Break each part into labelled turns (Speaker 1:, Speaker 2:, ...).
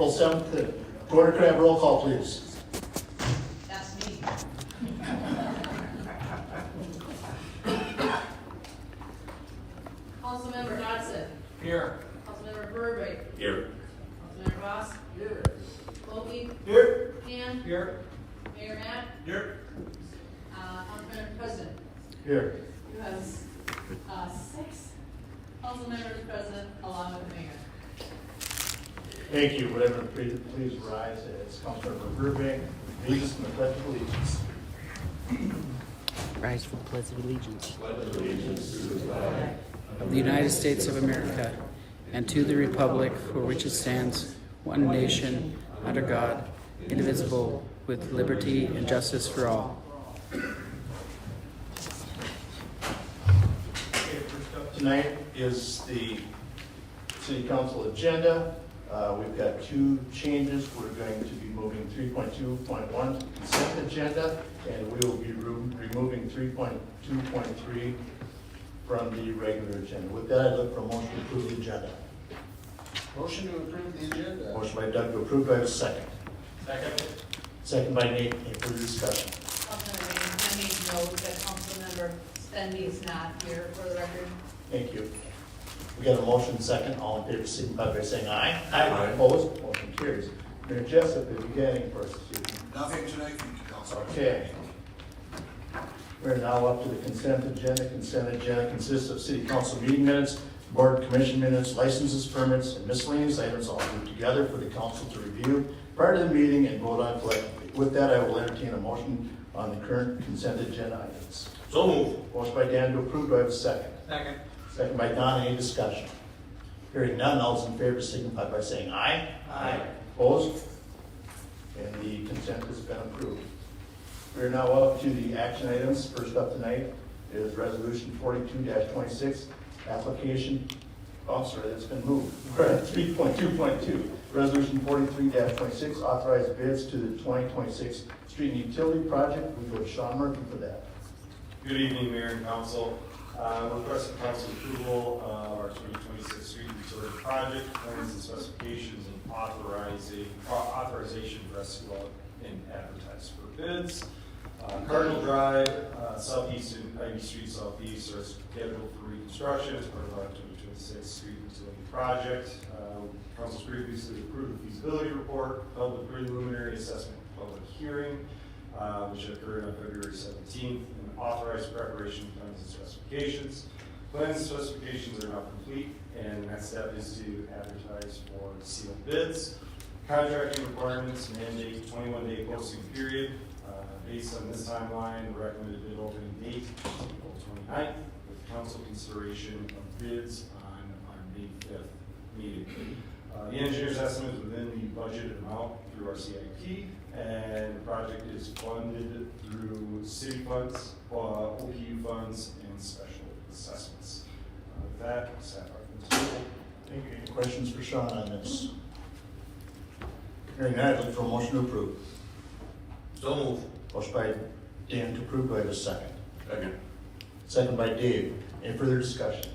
Speaker 1: April 7th, Gordon Crab, roll call, please.
Speaker 2: That's me. Councilmember Dodson.
Speaker 3: Here.
Speaker 2: Councilmember Burbank.
Speaker 3: Here.
Speaker 2: Councilmember Voss.
Speaker 3: Here.
Speaker 2: Colby.
Speaker 3: Here.
Speaker 2: Ham.
Speaker 3: Here.
Speaker 2: Mayor Matt.
Speaker 3: Here.
Speaker 2: Councilmember President.
Speaker 1: Here.
Speaker 2: You have 6 council members present along with the mayor.
Speaker 1: Thank you. Would everyone please rise as Councilmember Burbank leads us in the Pledge of Allegiance.
Speaker 4: Rise for the Pledge of Allegiance.
Speaker 5: Of the United States of America, and to the republic for which it stands, one nation, under God, indivisible, with liberty and justice for all.
Speaker 1: Okay, first up tonight is the City Council agenda. We've got 2 changes. We're going to be moving 3.2.1 consent agenda, and we will be removing 3.2.3 from the regular agenda. With that, I look for a motion to approve the agenda.
Speaker 3: Motion to approve the agenda.
Speaker 1: Motion by Doug to approve. Do I have a second?
Speaker 3: Second.
Speaker 1: Second by Nate. Any further discussion?
Speaker 2: Councilmember Raines, I made note that Councilmember Stenby is not here for the record.
Speaker 1: Thank you. We got a motion second. All in favor, signify by saying aye.
Speaker 3: Aye.
Speaker 1: Opposed? Motion carries. Mayor Jessup, have you got any for us this evening?
Speaker 6: Nothing tonight, thank you, Council.
Speaker 1: Okay. We're now up to the consent agenda. Consent agenda consists of city council meeting minutes, board commission minutes, licenses, permits, and miscellaneous items all grouped together for the council to review prior to the meeting and vote on collectively. With that, I will entertain a motion on the current consent agenda items.
Speaker 3: So move.
Speaker 1: Motion by Dan to approve. Do I have a second?
Speaker 3: Second.
Speaker 1: Second by Don. Any discussion? Hearing none, all those in favor signify by saying aye.
Speaker 3: Aye.
Speaker 1: Opposed? And the consent has been approved. We are now up to the action items. First up tonight is Resolution 42-26, application, that's been moved. We're at 3.2.2, Resolution 43-26, authorized bids to the 2026 street and utility project. We go to Sean Murphy for that.
Speaker 7: Good evening, Mayor and Council. Requesting council approval of our 2026 street utility project, plans and specifications, and authorization for us to go out and advertise for bids. Cardinal Drive, southeast and Ivy Street southeast are scheduled for reconstruction as part of our 2026 street utility project. Council's previously approved the feasibility report, held the preliminary assessment public hearing, which occurred on February 17th, and authorized preparation of plans and specifications. Plans and specifications are now complete, and the next step is to advertise for sealed bids. Contracting requirements mandate 21-day posting period. Based on this timeline, the recommended bid opening date is April 29th, with council consideration of bids on our May 5th meeting. The engineer's estimate is within the budgeted amount through our CIP, and the project is funded through city funds, OPU funds, and special assessments. With that, staff recommends approval.
Speaker 1: Thank you. Any questions for Sean on this? Hearing none, I look for a motion to approve.
Speaker 3: So move.
Speaker 1: Motion by Dan to approve. Do I have a second?
Speaker 3: Second.
Speaker 1: Second by Dave. Any further discussion?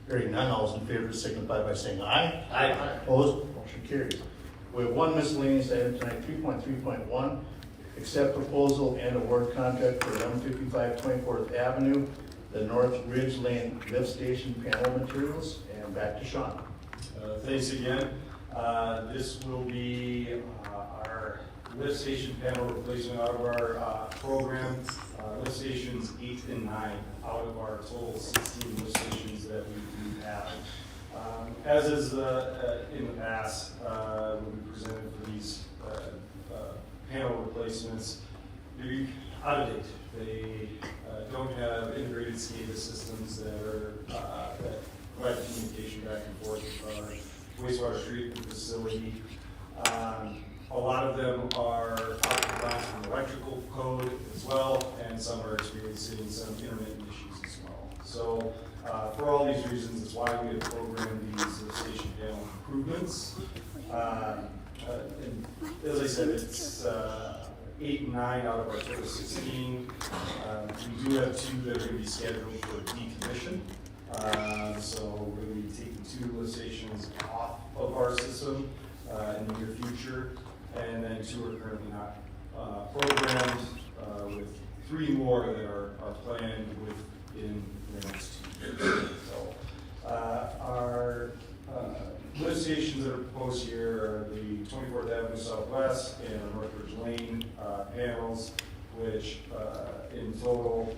Speaker 1: Hearing none, all those in favor signify by saying aye.
Speaker 3: Aye.
Speaker 1: Opposed? Motion carries. We have one miscellaneous item tonight, 3.3.1, accept proposal and award contract for 1155 24th Avenue, the North Ridge Lane lift station panel materials, and back to Sean.
Speaker 7: Thanks again. This will be our lift station panel replacement out of our program. Lift stations 8 and 9 out of our total 16 lift stations that we do have. As is in the past, when we presented for these panel replacements, they're out of date. They don't have integrated SCADA systems that provide communication back and forth with our wastewater treatment facility. A lot of them are out of compliance with electrical code as well, and some are experiencing some intermittent issues as well. So for all these reasons, it's why we have programmed these lift station panel improvements. And as I said, it's 8 and 9 out of our total 16. We do have 2 that are going to be scheduled for decommission. So we're going to be taking 2 lift stations off of our system in the near future, and then 2 are currently not programmed, with 3 more that are planned within the next 2 years. So, our lift stations that are proposed here are the 24th Avenue Southwest and Northridge Lane panels, which in total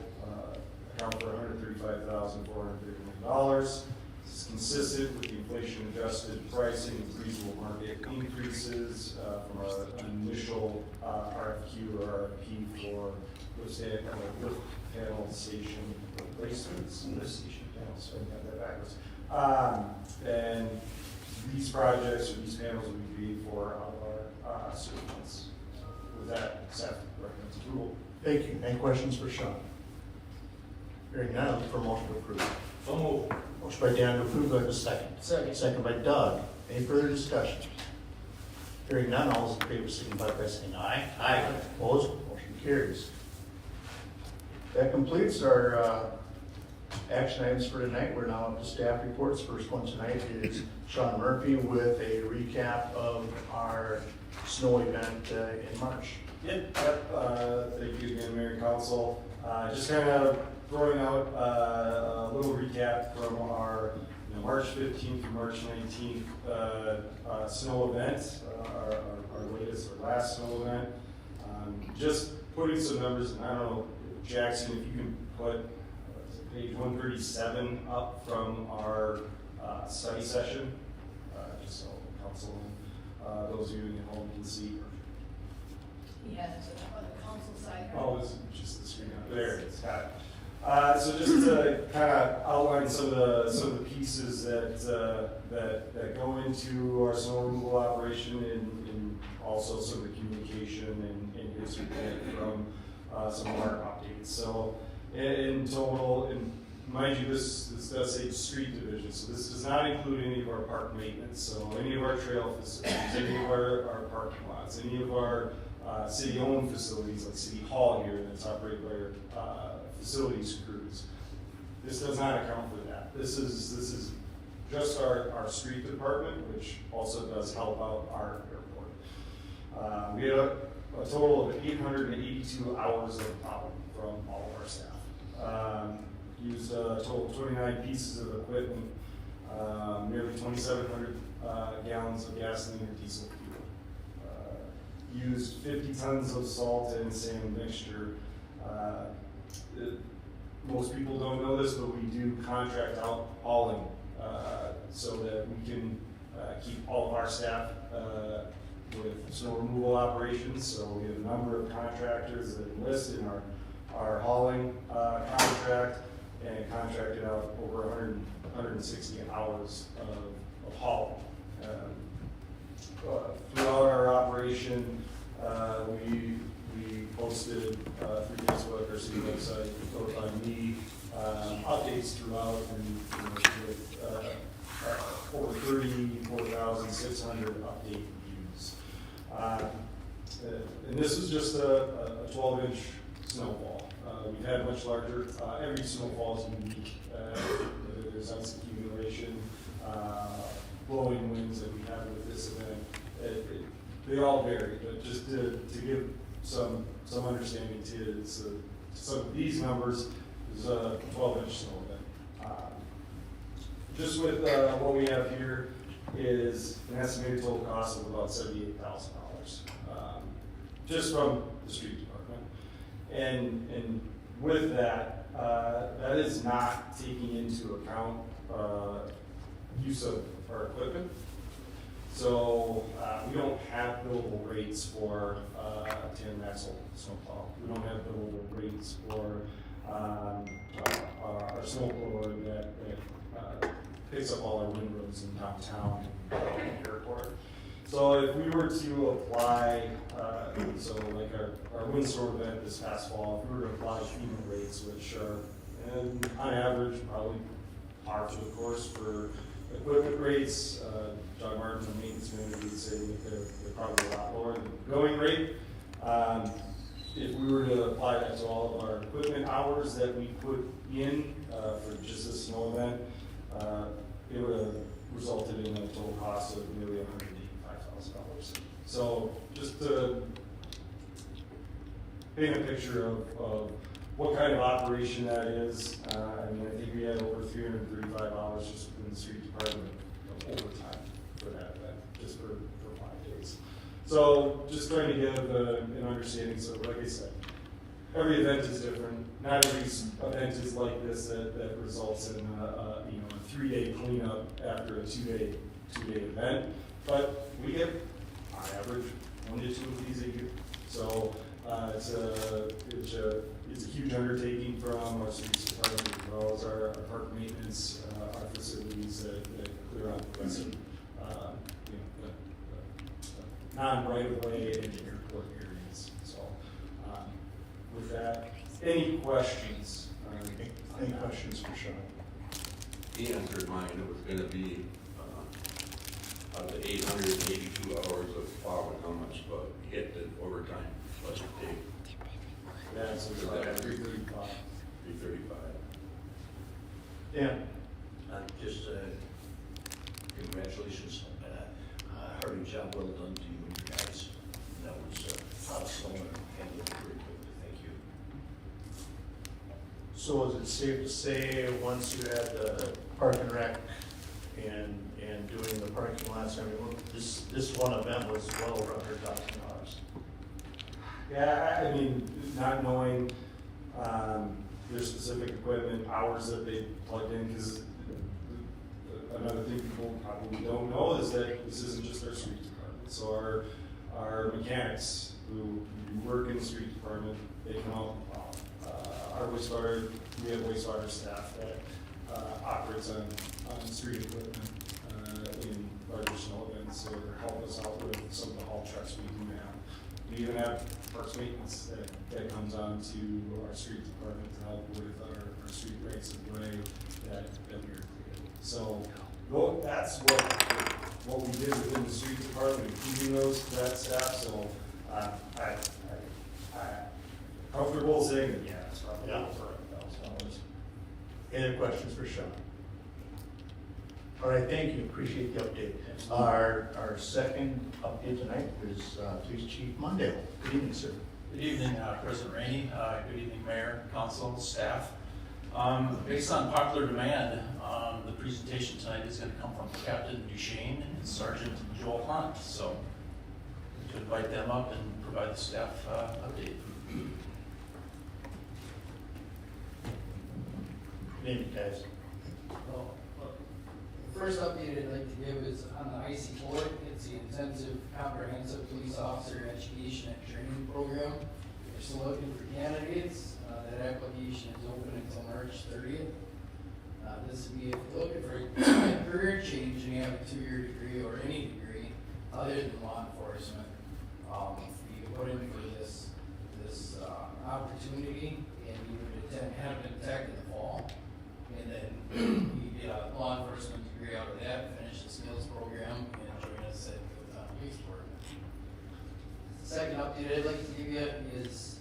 Speaker 7: account for $135,431. This is consistent with the inflation-adjusted pricing and reasonable market increases from our initial RFQ or RFP for lift panel station replacements. Lift station panels, so I got that backwards. And these projects or these panels will be paid for out of our surplus. With that, staff recommends approval.
Speaker 1: Thank you. Any questions for Sean? Hearing none, look for a motion to approve.
Speaker 3: So move.
Speaker 1: Motion by Dan to approve, do I have a second?
Speaker 3: Second.
Speaker 1: Second by Doug. Any further discussion? Hearing none, all those in favor signify by saying aye.
Speaker 3: Aye.
Speaker 1: Opposed? Motion carries. That completes our action items for tonight. We're now up to staff reports. First one tonight is Sean Murphy with a recap of our snow event in March.
Speaker 7: Yep. Thank you again, Mayor and Council. Just kind of throwing out a little recap from our March 15th through March 19th snow event, our latest, our last snow event. Just putting some numbers, I don't know, Jackson, if you can put page 137 up from our study session, just so council and those of you at home can see.
Speaker 2: Yeah, so on the council side.
Speaker 7: Oh, this is just the screen up there. It's got it. So just to kind of outline some of the pieces that go into our snow removal operation and also some of the communication and history from some of our updates. So in total, and mind you, this does say street division, so this does not include any of our park maintenance. So any of our trail facilities, any of our parking lots, any of our city-owned facilities like City Hall here that's operated by our facilities crews. This does not account for that. This is just our street department, which also does help out our airport. We had a total of 882 hours of power from all of our staff. Used a total of 29 pieces of equipment, nearly 2,700 gallons of gasoline and diesel fuel. Used 50 tons of salt and sand mixture. Most people don't know this, but we do contract out hauling so that we can keep all of our staff with snow removal operations. So we have a number of contractors that enlist in our hauling contract and contracted out over 160 hours of hauling. Throughout our operation, we posted through Facebook or city website, notify me, updates throughout, and with over 34,600 update views. And this is just a 12-inch snowfall. We've had much larger. Every snowfall is unique. There's ice accumulation, blowing winds that we have with this event. They all vary, but just to give some understanding to some of these numbers, is a 12-inch snow event. Just with what we have here is an estimated total cost of about $78,000, just from the street department. And with that, that is not taking into account use of our equipment. So we don't have billable rates for tandem axle snowplow. We don't have billable rates for our snowblower that picks up all our windrows in downtown and airport. So if we were to apply, so like our windstorm event this past fall, if we were to apply FEMA rates, which are on average probably par to the course for equipment rates, John Martin, the maintenance manager, would say that they're probably a lot lower than the going rate. If we were to apply that to all of our equipment hours that we put in for just this snow event, it would have resulted in a total cost of nearly $185,000. $100,000. So just to paint a picture of what kind of operation that is, I mean, I think we had over 335 hours just within the street department of overtime for that event, just for 5 days. So just trying to give an understanding, so like I said, every event is different. Not every event is like this that results in a 3-day cleanup after a 2-day event. But we get, on average, 1 to 2 of these a year. So it's a huge undertaking from our streets department as well as our park maintenance, our facilities that clear out the rest of the non-right of way and airport areas. So with that, any questions?
Speaker 1: Any questions for Sean?
Speaker 6: He answered mine, it was gonna be, of the 882 hours of plowing, how much, but hit the overtime, what's it take?
Speaker 7: Yeah, so it's about 335.
Speaker 6: 335.
Speaker 1: Dan?
Speaker 4: Just congratulations. Hard job well done to you and your guys. That was awesome and handled very quickly. Thank you.
Speaker 1: So is it safe to say, once you had the park and rec and doing the parking lots, I mean, this one event was well over $100,000?
Speaker 7: Yeah, I mean, not knowing their specific equipment, hours that they plugged in, because another thing people probably don't know is that this isn't just our street department. So our mechanics who work in the street department, they come out and plow. Our wastewater, we have wastewater staff that operates on street equipment in larger snow events, or help us out with some of the haul trucks we do have. We even have parks maintenance that comes on to our street department to help with our street rights of way that we are creating. So that's what we did within the street department, including that staff. So I'm comfortable saying that, yeah, it's probably
Speaker 1: Yeah.
Speaker 7: over $100,000.
Speaker 1: Any other questions for Sean? All right, thank you, appreciate the update. Our second update tonight is Police Chief Mondale. Good evening, sir.
Speaker 8: Good evening, President Rainey. Good evening, Mayor, Council, staff. Based on popular demand, the presentation tonight is going to come from Captain Duchesne and Sergeant Joel Hunt. So to invite them up and provide the staff update.
Speaker 1: Good evening, guys.
Speaker 9: The first update I'd like to give is on the IC4. It's the Intensive Comprehensive Police Officer Education and Training Program. We're still looking for candidates. That application is open until March 30th. This would be if you're looking for a career change and you have a 2-year degree or any degree other than law enforcement. You can put in for this opportunity, and you would have an tech in the fall. And then you get a law enforcement degree out of that, finish the skills program, and join us at the police department. The second update I'd like to give you is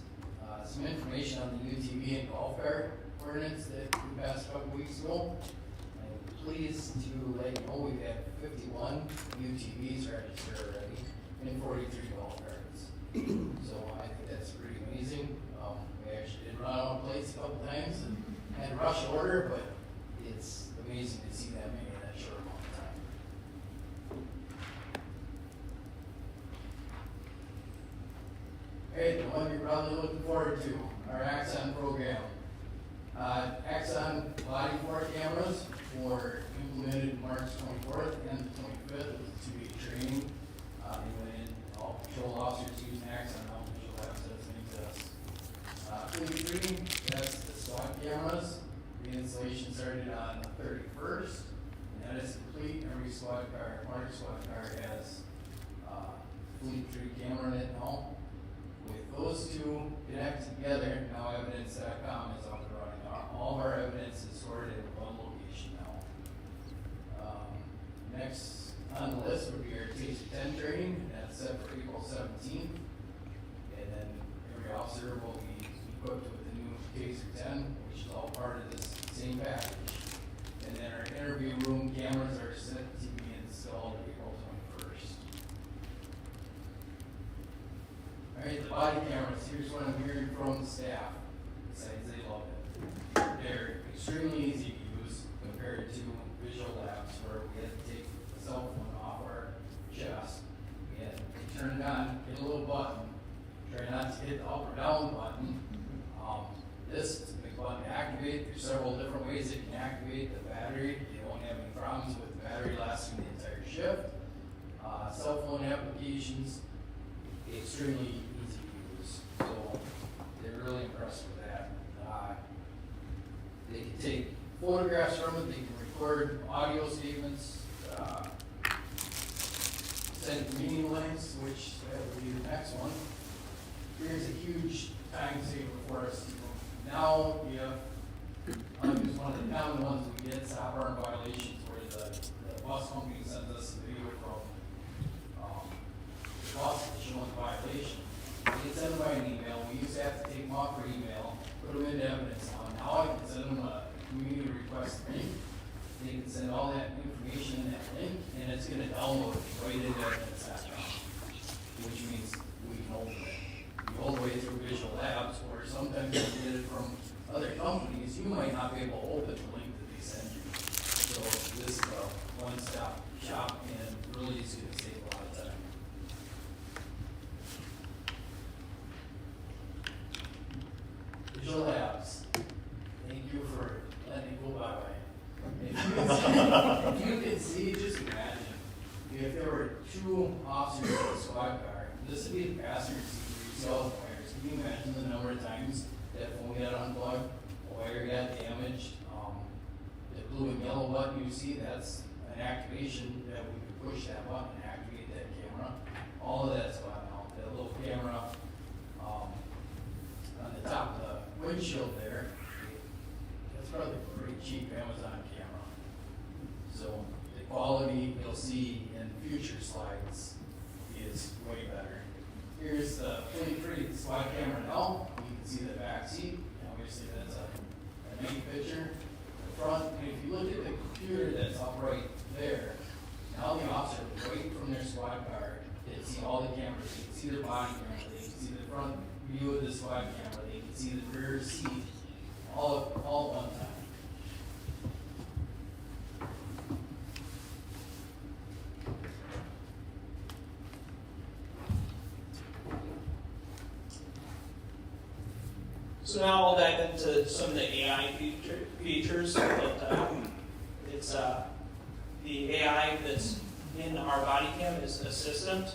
Speaker 9: some information on the UTV and golf cart ordinance that we passed a couple weeks ago. I'm pleased to let you know we've had 51 UTVs registered already and 43 golf carts. So I think that's pretty amazing. We actually did run out of plates a couple times and had rush order, but it's amazing to see that many in that short amount of time. Okay, the one you're probably looking forward to, our Axon program. Axon body camera cameras were implemented March 24th and 25th with 2-week training. They went in, all patrol officers using Axon now, visual assets and exist. 2-week training, that's the SWAT cameras. The installation started on the 31st, and that is complete. Every SWAT car, marked SWAT car has Fleet 3 camera in it now. With those two connected together, now evidence.com is up and running. All of our evidence is stored in one location now. Next on the list would be our TASER 10 training, and that's set for April 17th. And then every officer will be equipped with the new TASER 10, which is all part of this same package. And then our interview room cameras are set to be installed April 21st. Alright, the body cameras, here's what I'm hearing from the staff, besides they love it. They're extremely easy to use compared to visual labs where we had to take the cell phone off our chest. We had to turn it on, hit a little button, try not to hit the up or down button. This is a big button to activate. There's several different ways it can activate the battery. You won't have any problems with the battery lasting the entire shift. Cell phone applications, extremely easy to use. So they're really impressed with that. They can take photographs from it. They can record audio statements. Send meeting links, which will be the next one. Here's a huge time saver for us. Now we have, it's one of the common ones we get, stop arm violations, where the bus company sends us a video from the bus that showing the violation. We can send them by an email. We used to have to take them off for email, put them into evidence. Now I can send them a community request link. They can send all that information in that link, and it's going to download it right into evidence.com, which means we can open it. All the way through Visual Labs, or sometimes you get it from other companies, you might not be able to open the link that they send you. So this is a one-stop shop and really is going to save a lot of time. Visual Labs, thank you for letting me go by. If you can see, just imagine, if there were two officers in a squad car, this would be the passenger seat. All the wires. Can you imagine the number of times that phone got unplugged, a wire got damaged? The blue and yellow button you see, that's an activation that we could push that button and activate that camera. All of that's gone out. That little camera on the top of the windshield there, that's probably a pretty cheap Amazon camera. So the quality you'll see in future slides is way better. Here's the fully free squad camera now. You can see the back seat. Obviously, that's a neat picture. The front, and if you look at the computer that's up right there, now the officer, right from their squad car, they can see all the cameras. They can see their body camera. They can see the front view of the squad camera. They can see the rear seat, all at one time.
Speaker 10: So now I'll dive into some of the AI features. It's the AI that's in our body cam is Assistant.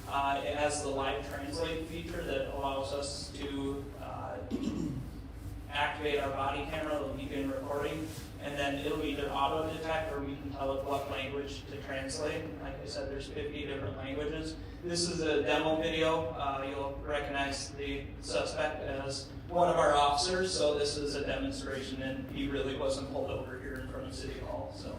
Speaker 10: It has the live translate feature that allows us to activate our body camera, it'll begin recording, and then it'll either auto detect or we can tell it what language to translate. Like I said, there's 50 different languages. This is a demo video. You'll recognize the suspect as one of our officers, so this is a demonstration, and he really wasn't pulled over here in front of City Hall. So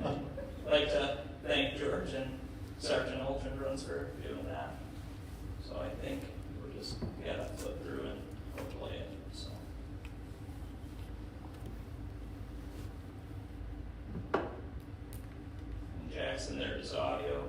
Speaker 10: I'd like to thank George and Sergeant Oltrin for doing that. So I think we'll just flip through and we'll play it. So. And Jackson, there's audio.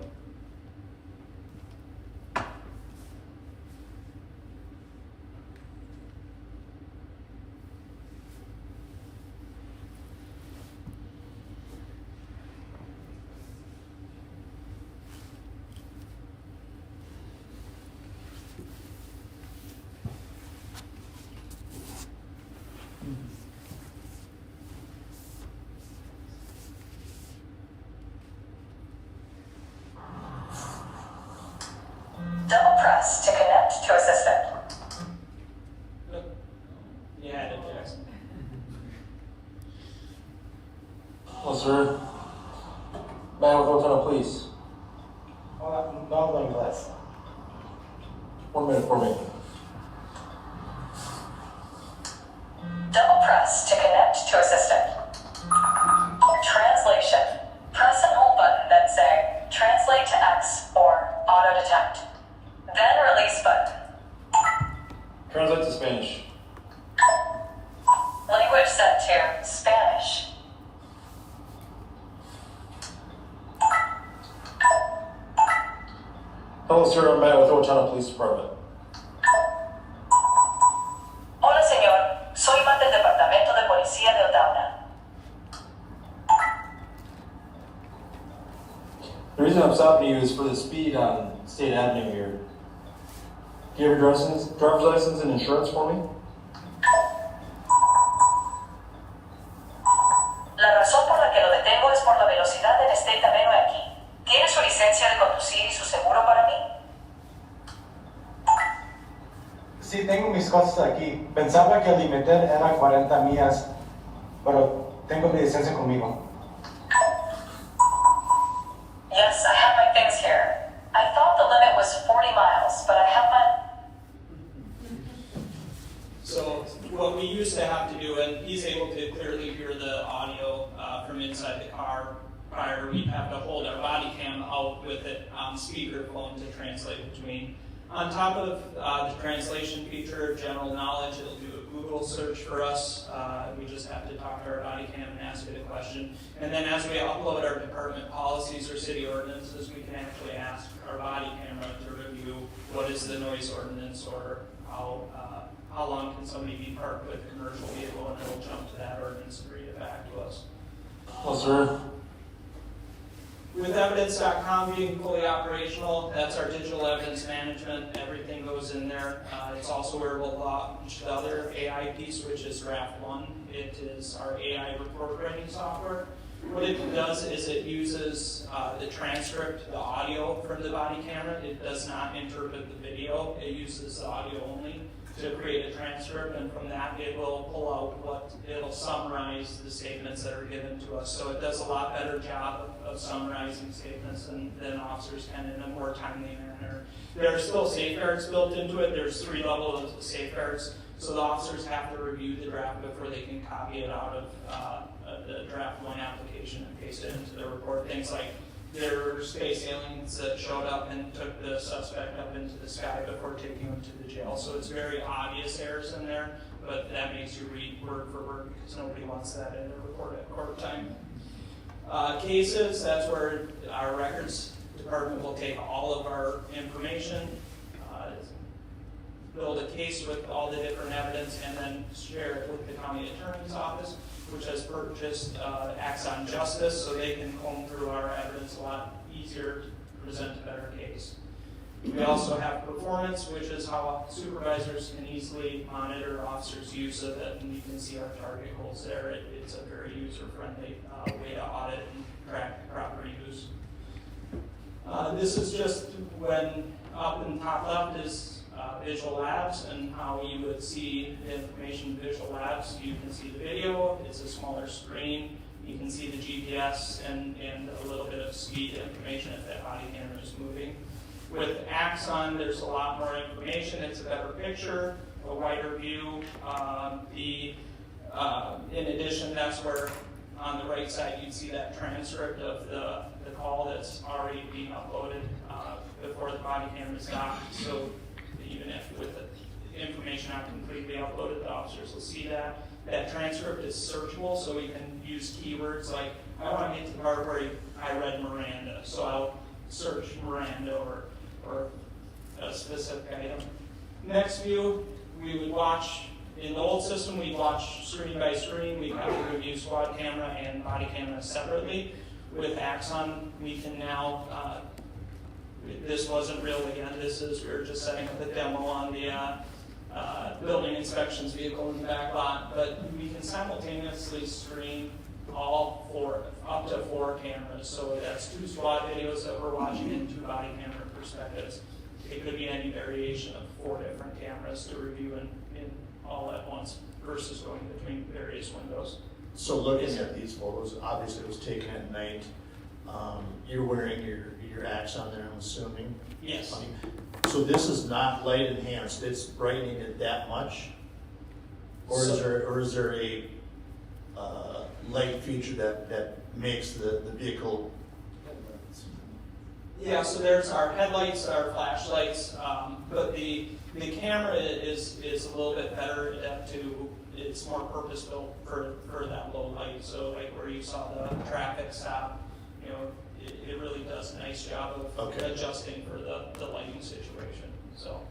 Speaker 11: Double press to connect to Assistant.
Speaker 10: You had it, Jackson.
Speaker 12: Hello, sir. Man with Lieutenant Police.
Speaker 3: Not like that.
Speaker 12: 1 minute for me.
Speaker 11: Double press to connect to Assistant. Translation. Press and hold button, then say, translate to X or auto detect. Then release button.
Speaker 12: Translate to Spanish.
Speaker 11: Language set to Spanish.
Speaker 12: Hello, sir. I'm Matt with Owatonna Police Department.
Speaker 11: Hola, señor. Soy Matt del Departamento de Policía de Otavna.
Speaker 12: The reason I'm stopping you is for the speed on State Avenue here. Do you have your driver's license and insurance for me?
Speaker 11: La razón por la que lo detengo es por la velocidad en State Avenue aquí. ¿Tiene su licencia de conducir y su seguro para mí?
Speaker 3: Sí, tengo mis cosas aquí. Pensaba que el límite era 40 millas, pero tengo mi licencia conmigo.
Speaker 11: Yes, I have my things here. I thought the limit was 40 miles, but I have my...
Speaker 10: So what we used to have to do, and he's able to clearly hear the audio from inside the car. Prior, we'd have to hold our body cam out with it on speakerphone to translate between. On top of the translation feature, general knowledge, it'll do a Google search for us. We just have to talk to our body cam and ask it a question. And then as we upload our department policies or city ordinances, we can actually ask our body camera to review what is the noise ordinance or how long can somebody be parked with a commercial vehicle, and it'll jump to that ordinance and read it back to us.
Speaker 12: Hello, sir.
Speaker 10: With evidence.com being fully operational, that's our digital evidence management. Everything goes in there. It's also where we'll launch the other AI piece, which is Draft One. It is our AI report writing software. What it does is it uses the transcript, the audio from the body camera. It does not interpret the video. It uses the audio only to create a transcript, and from that it will pull out it'll summarize the statements that are given to us. So it does a lot better job of summarizing statements than officers can in a more timely manner. There are still safeguards built into it. There's 3 levels of safeguards. So the officers have to review the draft before they can copy it out of the Draft One application and paste it into the report. Things like there were space aliens that showed up and took the suspect up into the sky before taking him to the jail. So it's very obvious errors in there, but that makes you read word for word because nobody wants that in the report at court time. Cases, that's where our records department will take all of our information, build a case with all the different evidence, and then share it with the county attorney's office, which has purchased Axon Justice, so they can comb through our evidence a lot easier to present a better case. We also have performance, which is how supervisors can easily monitor officers' use of it, and you can see our target goals there. It's a very user-friendly way to audit and track proper use. This is just when up in the top left is Visual Labs and how you would see the information in Visual Labs. You can see the video, it's a smaller screen. You can see the GPS and a little bit of speed information if that body camera is moving. With Axon, there's a lot more information. It's a better picture, a wider view. In addition, that's where on the right side you'd see that transcript of the call that's already being uploaded before the body camera is docked. So even if with the information not completely uploaded, the officers will see that. That transcript is searchable, so we can use keywords like, I want to get to the part where I read Miranda, so I'll search Miranda or a specific item. Next view, we would watch, in the old system, we'd watch screen by screen. We'd have to review squad camera and body camera separately. With Axon, we can now, this wasn't real again, we were just setting up a demo on the building inspections vehicle in the back lot, but we can simultaneously stream up to 4 cameras. So that's 2 squad videos that we're watching and 2 body camera perspectives. It could be any variation of 4 different cameras to review in all at once versus going between various windows.
Speaker 1: So looking at these photos, obviously it was taken at night. You're wearing your Axon there, I'm assuming?
Speaker 10: Yes.
Speaker 1: So this is not light enhanced, it's brightening it that much? Or is there a light feature that makes the vehicle?
Speaker 10: Yeah, so there's our headlights, our flashlights, but the camera is a little bit better it's more purpose-built for that low light. So like where you saw the traffic stop, it really does a nice job of
Speaker 1: Okay.
Speaker 10: adjusting for the lighting situation, so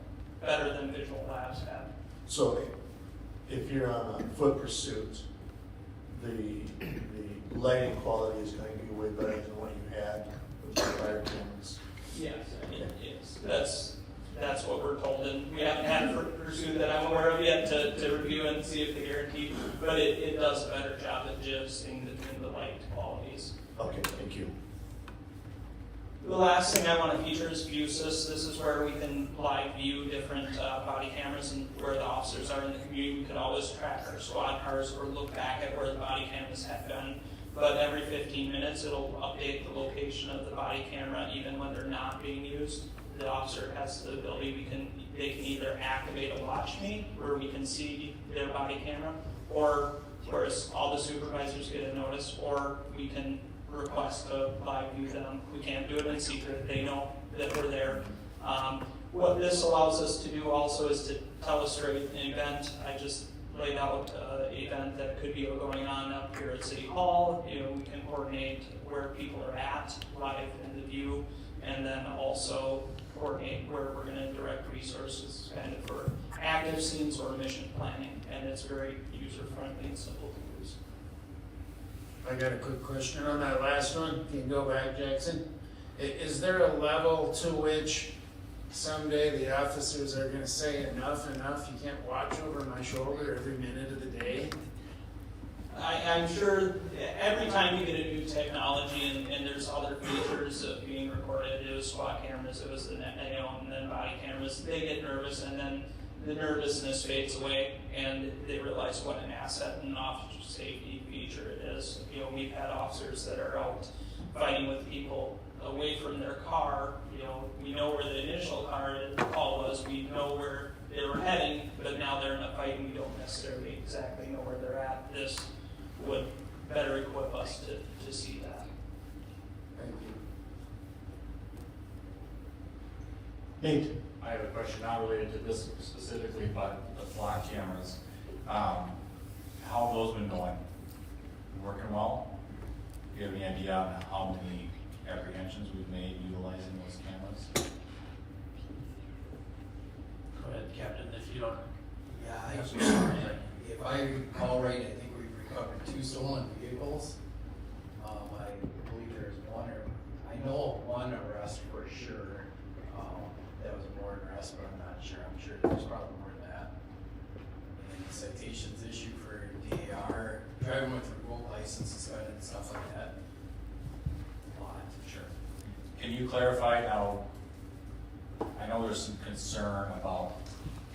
Speaker 10: better than Visual Labs have.
Speaker 1: So if you're on a foot pursuit, the lighting quality is going to be way better than what you had with the prior cameras.
Speaker 10: Yes, it is. That's what we're told, and we haven't had a pursuit that I'm aware of yet to review and see if they guarantee, but it does a better job at adjusting the light qualities.
Speaker 1: Okay, thank you.
Speaker 10: The last thing I want to feature is ViewSys. This is where we can live view different body cameras and where the officers are in the community. We could always track our squad cars or look back at where the body cameras have been. But every 15 minutes, it'll update the location of the body camera, even when they're not being used. The officer has the ability, they can either activate a watch me, where we can see their body camera, or whereas all the supervisors get a notice, or we can request to live view them. We can't do it in secret. They know that we're there. What this allows us to do also is to telestrate an event. I just laid out an event that could be going on up here at City Hall. You know, we can coordinate where people are at live in the view, and then also coordinate where we're going to direct resources kind of for active scenes or mission planning. And it's very user-friendly and simple to use.
Speaker 13: I got a quick question on that last one. Can you go back, Jackson? Is there a level to which someday the officers are gonna say enough, you can't watch over my shoulder every minute of the day?
Speaker 10: I'm sure every time you get a new technology and there's other features of being recorded, it was SWAT cameras, it was and then body cameras, they get nervous and then the nervousness fades away and they realize what an asset and an officer safety feature it is. You know, we've had officers that are out fighting with people away from their car. You know, we know where the initial call was, we know where they were heading, but now they're in a fight and we don't necessarily exactly know where they're at. This would better equip us to see that.
Speaker 13: Thank you.
Speaker 1: Nate?
Speaker 14: I have a question not related to this specifically, but the flock cameras. How have those been going? Working well? Do you have any idea on how many apprehensions we've made utilizing those cameras?
Speaker 8: Go ahead, Captain, if you don't.
Speaker 9: Yeah, if I recall right, I think we've recovered 2 stolen vehicles. I believe there's I know of one arrest for sure. That was a warrant arrest, but I'm not sure. I'm sure there's probably more than that. And citations issued for DAR, driving with remote license suspended and stuff like that. A lot.
Speaker 14: Sure. Can you clarify now, I know there's some concern about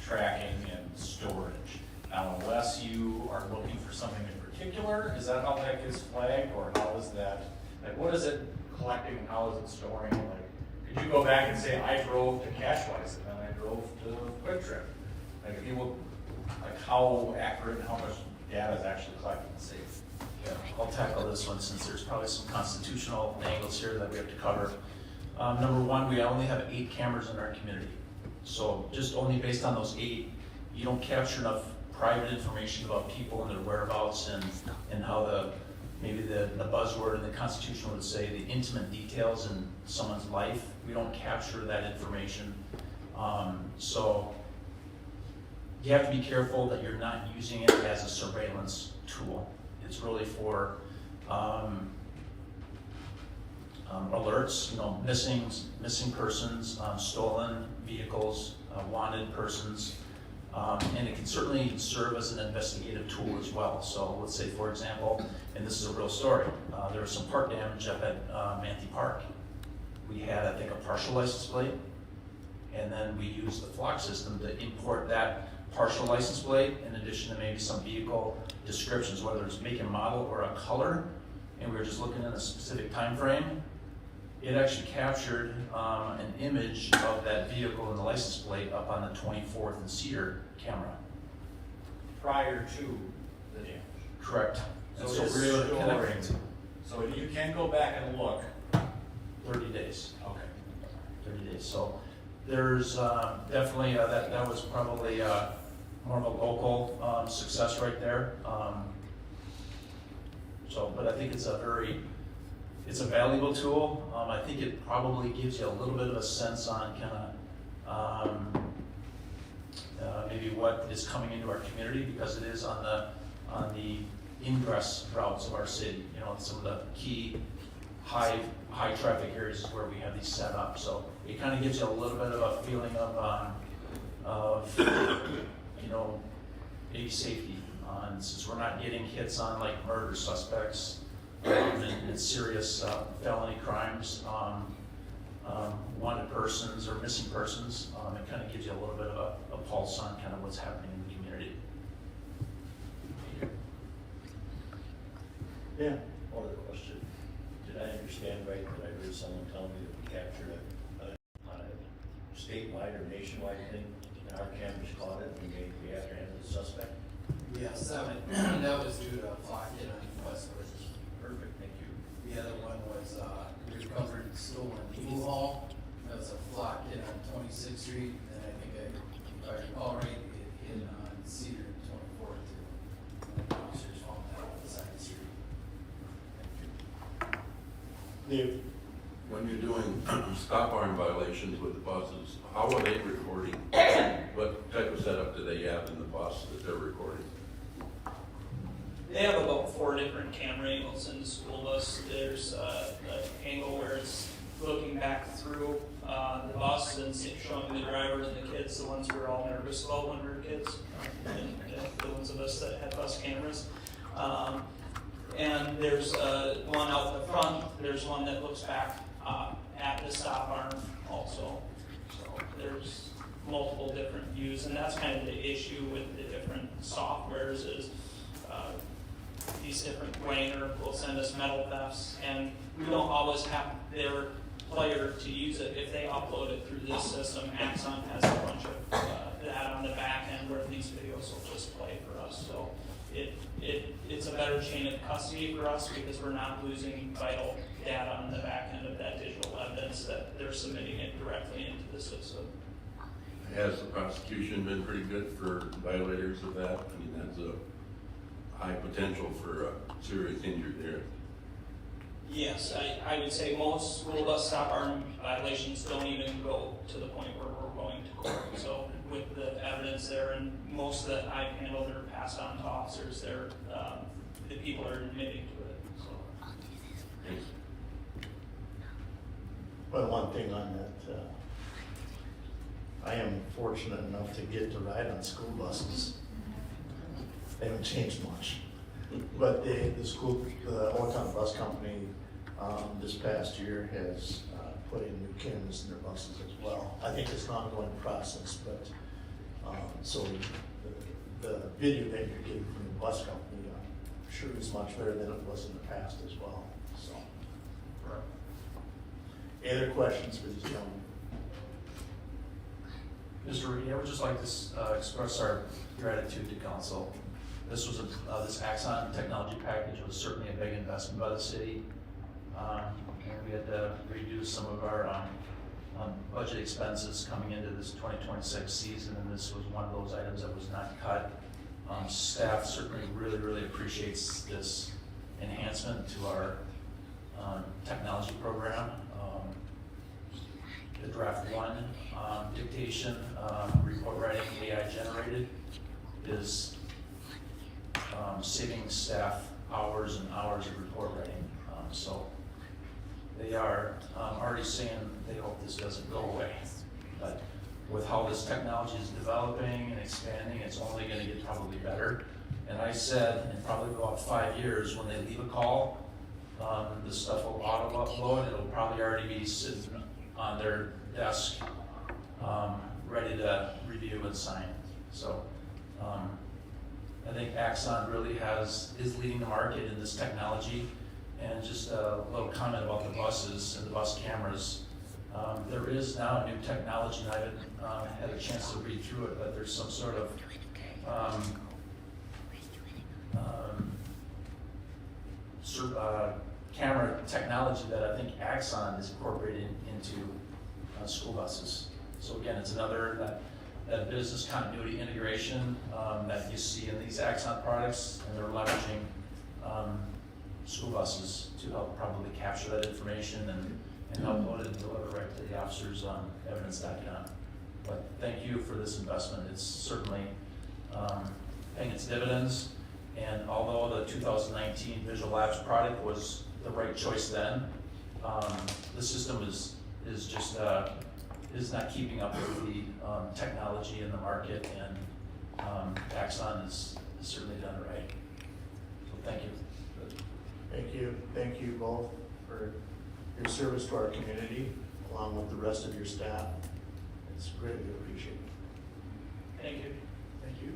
Speaker 14: tracking and storage. Now, unless you are looking for something in particular, is that how that gets flagged, or how is that, like, what is it collecting and how is it storing? Like, could you go back and say, I drove to Cashwise and then I drove to Quick Trip? Like, if you look, like, how accurate and how much data is actually collected and saved?
Speaker 8: Yeah, I'll tackle this one since there's probably some constitutional angles here that we have to cover. Number one, we only have 8 cameras in our community. So just only based on those 8, you don't capture enough private information about people and their whereabouts and how maybe the buzzword in the Constitution would say the intimate details in someone's life. We don't capture that information. So you have to be careful that you're not using it as a surveillance tool. It's really for alerts, missing persons, stolen vehicles, wanted persons, and it can certainly serve as an investigative tool as well. So let's say, for example, and this is a real story, there was some park damage up at Manthe Park. We had, I think, a partial license plate, and then we used the flock system to import that partial license plate in addition to maybe some vehicle descriptions, whether it's make and model or a color, and we were just looking at a specific time frame. It actually captured an image of that vehicle and the license plate up on the 24th and Cedar camera.
Speaker 14: Prior to the damage.
Speaker 8: Correct. And
Speaker 14: So
Speaker 8: we were able to connect
Speaker 14: storing, so you can go back and look.
Speaker 8: 30 days.
Speaker 14: Okay.
Speaker 8: 30 days. So there's definitely, that was probably more of a local success right there. But I think it's a very it's a valuable tool. I think it probably gives you a little bit of a sense on kind of maybe what is coming into our community, because it is on the ingress routes of our city. You know, some of the key high traffic areas is where we have these set up. So it kind of gives you a little bit of a feeling of you know, maybe safety. Since we're not getting hits on like murder suspects and serious felony crimes, wanted persons or missing persons, it kind of gives you a little bit of a pulse on kind of what's happening in the community.
Speaker 1: Yeah.
Speaker 4: One other question. Did I understand right that I heard someone tell me that we captured on a statewide or nationwide thing, and our cameras caught it, and we apprehended the suspect?
Speaker 9: Yes, that was due to a flock hit on West Bridge.
Speaker 4: Perfect, thank you.
Speaker 9: The other one was, recovered stolen U-Haul. That was a flock hit on 26th Street, and I think if I recall right, it hit on Cedar and 24th too. And the officers found that on the side of the street.
Speaker 1: Dave?
Speaker 6: When you're doing stop arm violations with the buses, how are they recording? What type of setup do they have in the bus that they're recording?
Speaker 10: They have about 4 different camera angles in the school bus. There's an angle where it's looking back through the bus and showing the driver and the kids, the ones we're all nervous about when we were kids, and the ones of us that had bus cameras. And there's one out the front. There's one that looks back at the stop arm also. So there's multiple different views, and that's kind of the issue with the different softwares is these different Wanger will send us metal thefts, and we don't always have their player to use it. If they upload it through this system, Axon has a bunch of that on the back end where these videos will just play for us. So it's a better chain of custody for us because we're not losing vital data on the back end of that digital evidence that they're submitting it directly into the system.
Speaker 6: Has the prosecution been pretty good for violators of that? I mean, that's a high potential for serious injury there.
Speaker 10: Yes, I would say most school bus stop arm violations don't even go to the point where we're going to court. So with the evidence there, and most that I've handled are passed on to officers, they're, the people are admitting to it. So.
Speaker 6: Thanks.
Speaker 1: Well, one thing on that, I am fortunate enough to get to ride on school buses. They haven't changed much. But the Old Town Bus Company, this past year has put in new cameras in their buses as well. I think it's an ongoing process, but, so the video that you're getting from the bus company, sure is much better than it was in the past as well, so.
Speaker 8: Right.
Speaker 1: Any other questions for these gentlemen?
Speaker 8: Mr. Reedy, I would just like to express our gratitude to council. This was this Axon technology package was certainly a big investment by the city. And we had to redo some of our budget expenses coming into this 2026 season, and this was one of those items that was not cut. Staff certainly really appreciates this enhancement to our technology program. The draft 1 dictation report writing AI generated is saving staff hours and hours of report writing. So they are already saying they hope this doesn't go away. But with how this technology is developing and expanding, it's only going to get probably better. And I said in probably about 5 years, when they leave a call, this stuff will auto upload. It'll probably already be sitting on their desk, ready to review and sign. So I think Axon really is leading the market in this technology. And just a little comment about the buses and the bus cameras. There is now new technology, and I haven't had a chance to read through it, but there's some sort of camera technology that I think Axon is incorporating into school buses. So again, it's another that business continuity integration that you see in these Axon products, and they're leveraging school buses to help probably capture that information and upload it and deliver right to the officers on evidence.com. But thank you for this investment. It's certainly paying its dividends. And although the 2019 Visual Labs product was the right choice then, the system is not keeping up with the technology in the market, and Axon has certainly done it right. So thank you.
Speaker 1: Thank you both for your service to our community, along with the rest of your staff. It's greatly appreciated.
Speaker 10: Thank you.
Speaker 1: Thank you.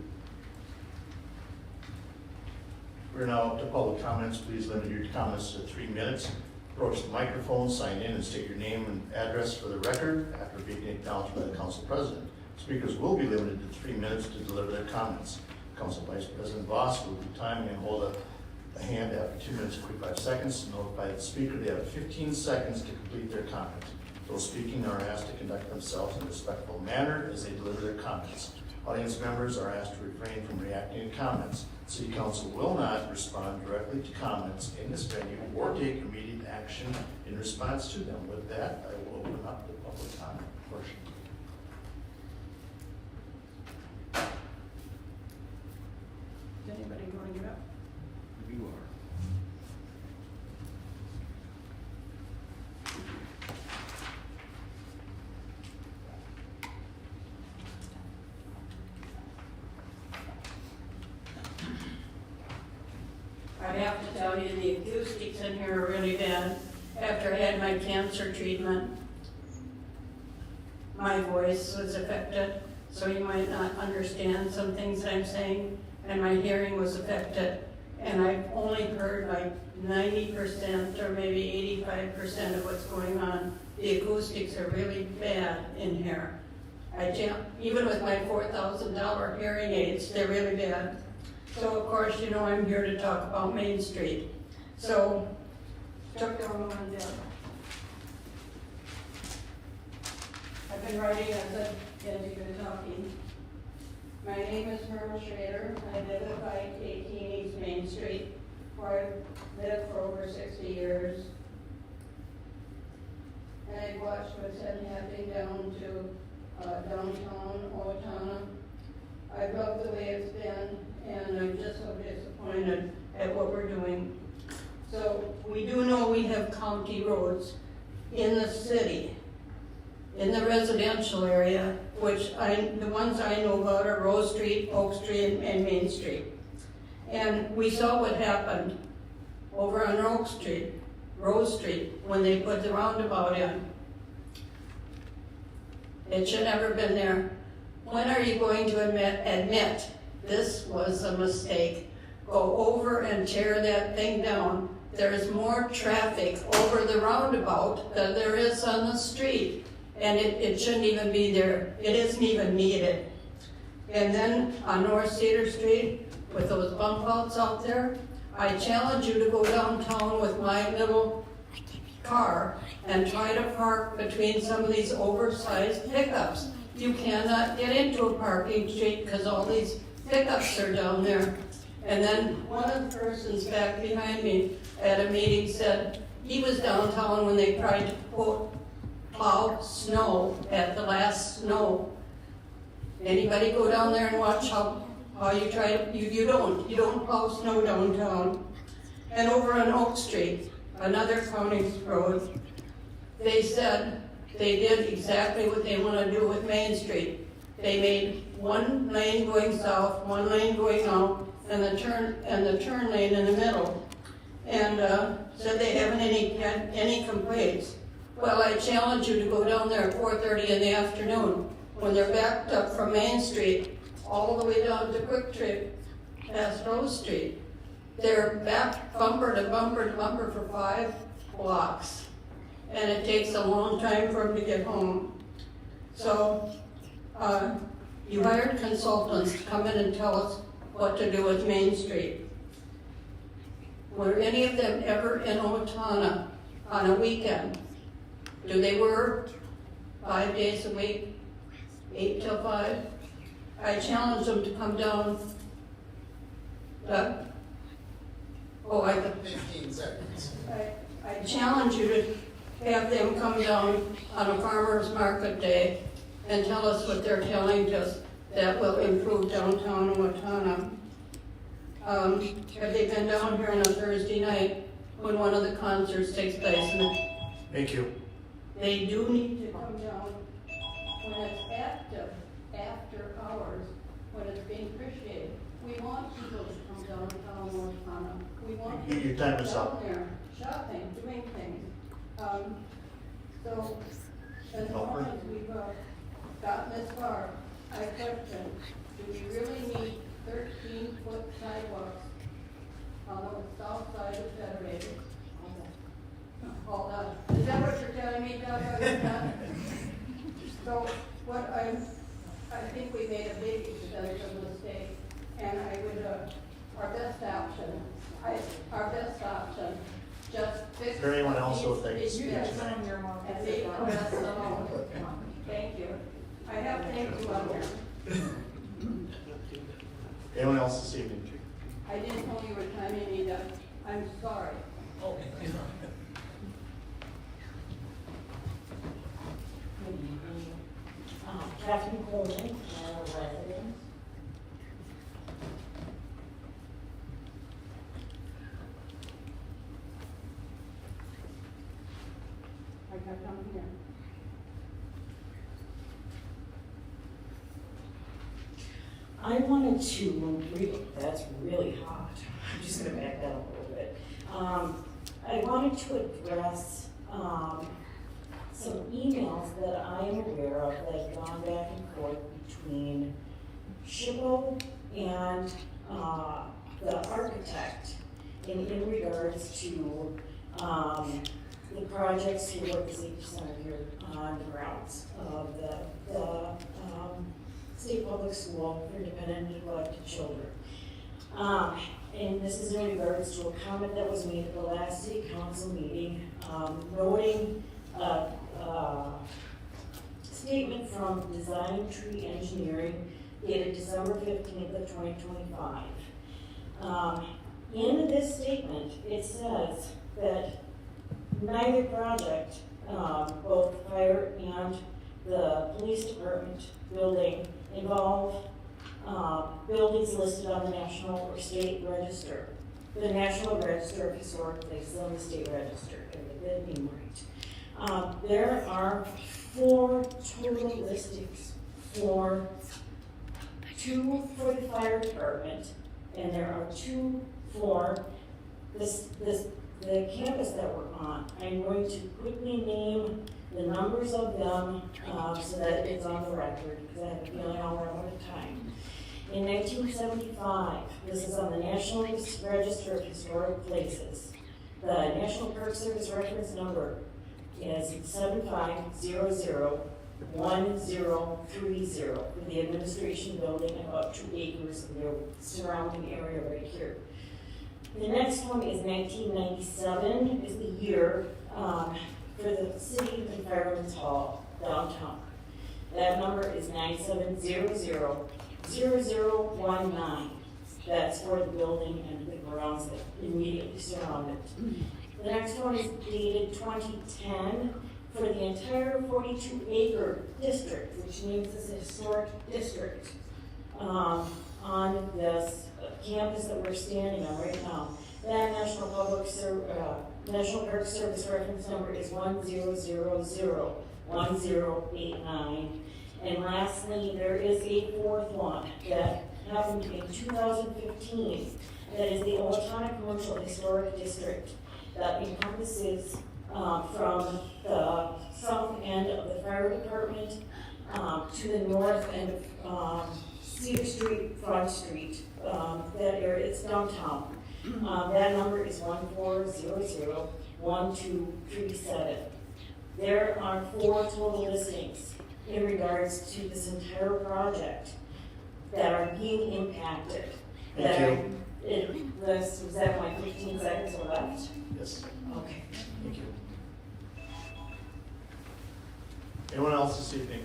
Speaker 1: We're now up to public comments. Please limit your comments to 3 minutes. Approach the microphone, sign in, and state your name and address for the record after being acknowledged by the council president. Speakers will be limited to 3 minutes to deliver their comments. Council Vice President Voss will be timing and hold a hand after 2 minutes and 45 seconds. Notify the speaker they have 15 seconds to complete their comment. Those speaking are asked to conduct themselves in a respectful manner as they deliver their comments. Audience members are asked to refrain from reacting to comments. City Council will not respond directly to comments in this venue or take immediate action in response to them. With that, I will open up the public comment portion.
Speaker 2: Is anybody going to get up?
Speaker 6: You are.
Speaker 15: I have to tell you, the acoustics in here are really bad. After I had my cancer treatment, my voice was affected, so you might not understand some things I'm saying, and my hearing was affected. And I've only heard like 90% or maybe 85% of what's going on. The acoustics are really bad in here. Even with my $4,000 hearing aids, they're really bad. So of course, you know, I'm here to talk about Main Street. So, took the wrong one down. I've been writing as you've been talking. My name is Merle Schrader. I live at 518 East Main Street, where I've lived for over 60 years. And I've watched what's been happening down to downtown Owatonna. I love the way it's been, and I'm just so disappointed at what we're doing. So we do know we have county roads in the city, in the residential area, which the ones I know about are Rose Street, Oak Street, and Main Street. And we saw what happened over on Oak Street, Rose Street, when they put the roundabout in. It should never have been there. When are you going to admit this was a mistake? Go over and tear that thing down. There's more traffic over the roundabout than there is on the street. And it shouldn't even be there. It isn't even needed. And then on North Cedar Street, with those bump outs out there, I challenge you to go downtown with my little car and try to park between some of these oversized pickups. You cannot get into a parking street because all these pickups are down there. And then one of the persons back behind me at a meeting said he was downtown when they tried to plow snow at the last snow. Anybody go down there and watch how you try to, you don't plow snow downtown. And over on Oak Street, another county road, they said they did exactly what they want to do with Main Street. They made one lane going south, one lane going out, and the turn lane in the middle. And said they haven't had any complaints. Well, I challenge you to go down there at 4:30 in the afternoon when they're backed up from Main Street all the way down to Quick Trip past Rose Street. They're back bumper to bumper to bumper for 5 blocks. And it takes a long time for them to get home. So you hired consultants to come in and tell us what to do with Main Street. Were any of them ever in Owatonna on a weekend? Do they work 5 days a week, 8 till 5? I challenge them to come down. Oh, I,
Speaker 13: 15 seconds.
Speaker 15: I challenge you to have them come down on a farmer's market day and tell us what they're telling us that will improve downtown Owatonna. Have they been down here on a Thursday night when one of the concerts takes place? And
Speaker 1: Thank you.
Speaker 15: they do need to come down when it's active, after hours, when it's being appreciated. We want people to come downtown Owatonna. We want
Speaker 1: Your
Speaker 15: people
Speaker 1: time is
Speaker 15: down
Speaker 1: up.
Speaker 15: there, shopping, doing things. So, as
Speaker 1: Help her.
Speaker 15: long as we've gotten this far, I question, do we really need 13-foot sidewalks on the south side of Federated? Hold on. Is that what you're telling me, Doug? So what I think we made a big expensive mistake, and I would, our best option, just fix.
Speaker 1: Is there anyone else who
Speaker 15: these
Speaker 1: thinks?
Speaker 15: bits and leave the rest alone. Thank you. I have thank you on there.
Speaker 1: Anyone else this evening?
Speaker 15: I didn't know you were timing me, Doug. I'm sorry.
Speaker 16: Catherine Coleman, I'm a resident.
Speaker 15: I got down here.
Speaker 16: I wanted to, that's really hot. I'm just gonna back that up a little bit. I wanted to address, some emails that I am aware of that have gone back and forth between SHPO and, the architect in regards to, the projects here at the Safety Center here on the grounds of the State Public School for Independent and Neglected Children. And this is in regards to a comment that was made at the last city council meeting, noting a statement from Design Tree Engineering dated December 15th of 2025. In this statement, it says that neither project, both fire and the police department building, involve buildings listed on the National or State Register. The National Register of Historic Places on the State Register, that being right. There are 4 total listings, 2 for the fire department, and there are 2 for the campus that we're on. I'm going to quickly name the numbers of them so that it's on the record, because I have a feeling I'll run out of time. In 1975, this is on the National Register of Historic Places. The National Park Service reference number is 75001030 for the administration building and about 2 acres of the surrounding area right here. The next one is 1997, is the year for the City and Fireman's Hall downtown. That number is 97000019. That's for the building and the grounds that immediately surround it. The next one is dated 2010 for the entire 42-acre district, which means it's a historic district, on this campus that we're standing on right now. That National Park Service reference number is 10001089. And lastly, there is a 4th one that happened in 2015. That is the Owatonna Commercial Historic District that encompasses from the south end of the fire department to the north end of Cedar Street, Front Street. That area, it's downtown. That number is 14001237. There are 4 total listings in regards to this entire project that are being impacted.
Speaker 1: Thank you.
Speaker 16: Was that my 15 seconds or left?
Speaker 1: Yes.
Speaker 16: Okay.
Speaker 1: Thank you. Anyone else this evening?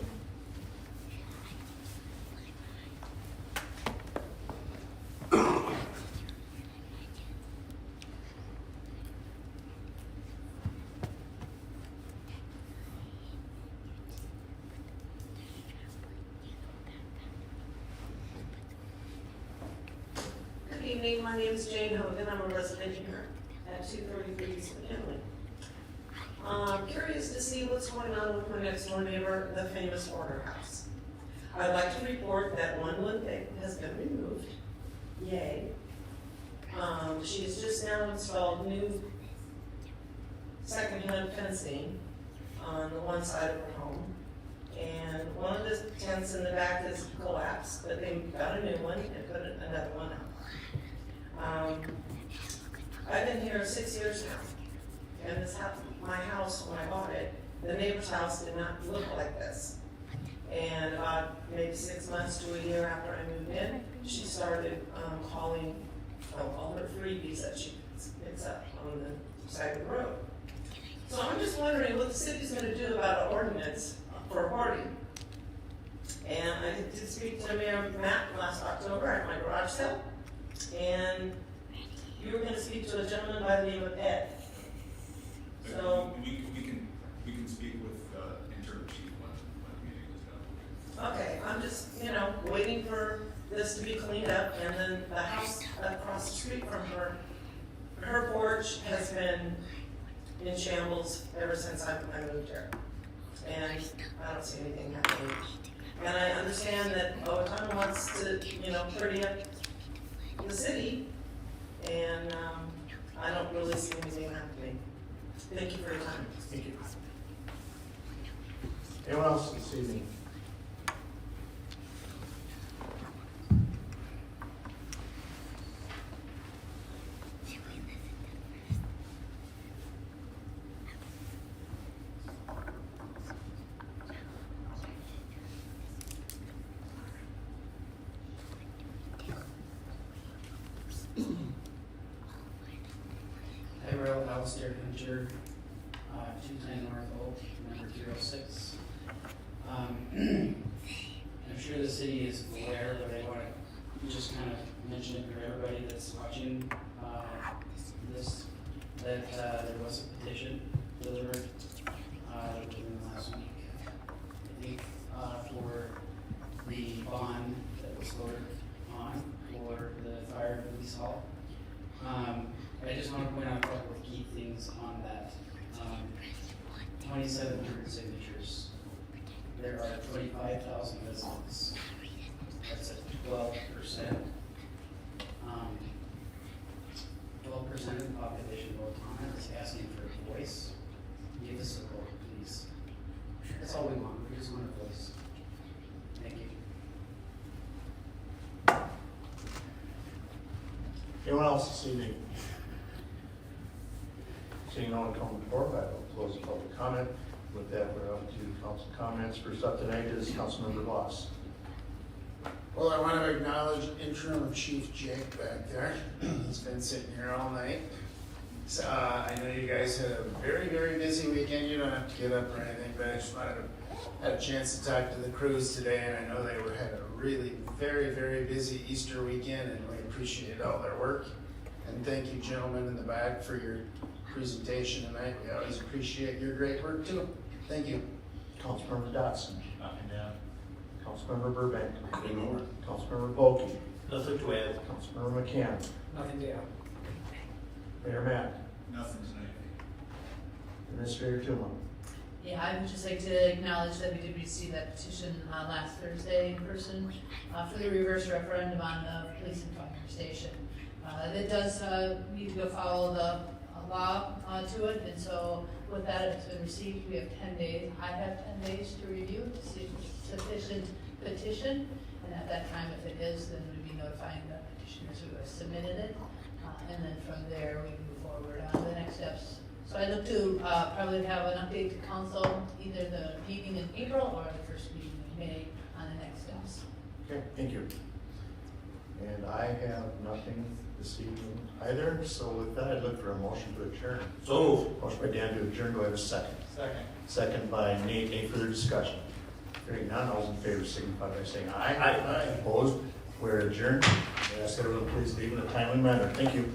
Speaker 17: evening, my name is Jane Hogan, I'm a resident here at 233 East McKinley. I'm curious to see what's going on with my next door neighbor, the famous Order House. I'd like to report that one wood gate has been removed, yay. She has just now installed new second-hand fencing on the one side of her home. And one of the tents in the back is collapsed, but they got a new one and put another one up. I've been here 6 years now, and this house, my house, when I bought it, the neighbor's house did not look like this. And about maybe 6 months to a year after I moved in, she started calling all her freebies that she picks up on the side of the road. So I'm just wondering what the city's gonna do about an ordinance for hoarding. And I did speak to Mayor Matt last October at my garage sale, and you were gonna speak to a gentleman by the name of Ed. So.
Speaker 18: We can speak with interim chief when the meeting is done.
Speaker 17: Okay, I'm just, waiting for this to be cleaned up, and then the house across the street from her porch has been in shambles ever since I moved here. And I don't see anything happening. And I understand that Owatonna wants to, pretty up the city, and I don't really see anything happening. Thank you for your time.
Speaker 1: Thank you. Anyone else this evening?
Speaker 5: Tyrell Alistair Hunter, 210 North Oak, number 206. I'm sure the city is aware, but I want to just kind of mention it for everybody that's watching this, that there was a petition delivered within the last week, I think, for the bond that was voted on for the fire and police hall. I just want to point out a couple of key things on that. 2,700 signatures. There are 25,000 residents. That's at 12%. 12% of the population of Owatonna is asking for a voice. Give us a vote, please. That's all we want. We just want a voice. Thank you.
Speaker 1: Anyone else this evening? Seeing no one come forward, I will close the public comment. With that, we're up to council comments. First up tonight is Councilmember Voss.
Speaker 13: Well, I want to acknowledge interim Chief Jake back there. He's been sitting here all night. So, I know you guys had a very, very busy weekend. You don't have to get up or anything, but I just had a chance to talk to the crews today, and I know they had a really very, very busy Easter weekend, and we appreciate all their work. And thank you, gentlemen in the back, for your presentation tonight. We always appreciate your great work too. Thank you.
Speaker 1: Councilmember Dotson.
Speaker 14: Nothing down.
Speaker 1: Councilmember Burbank.
Speaker 6: Nothing more.
Speaker 1: Councilmember Bulkey.
Speaker 4: Nothing to add.
Speaker 1: Councilmember McCann.
Speaker 5: Nothing to add.
Speaker 1: Mayor Matt.
Speaker 18: Nothing tonight.
Speaker 1: Administrator Tuma.
Speaker 2: Yeah, I would just like to acknowledge that we did receive that petition last Thursday in person for the reverse referendum on the police and fire station. It does need to go follow the law to it, and so with that, it's been received. We have 10 days. I have 10 days to review to see if it's sufficient petition, and at that time, if it is, then we'd be notifying the petitioners who have submitted it, and then from there, we move forward on the next steps. So I look to probably have an update to council, either the meeting in April or the first meeting in May on the next steps.
Speaker 1: Okay, thank you. And I have nothing this evening either, so with that, I'd look for a motion to adjourn.
Speaker 4: So moved.
Speaker 1: Motion by Dan to adjourn, do I have a second?
Speaker 13: Second.
Speaker 1: Second by Nate, any further discussion? Hearing none, all those in favor signify by saying aye.
Speaker 4: Aye.
Speaker 1: Opposed? We're adjourned. I ask everyone please leave in a timely manner. Thank you.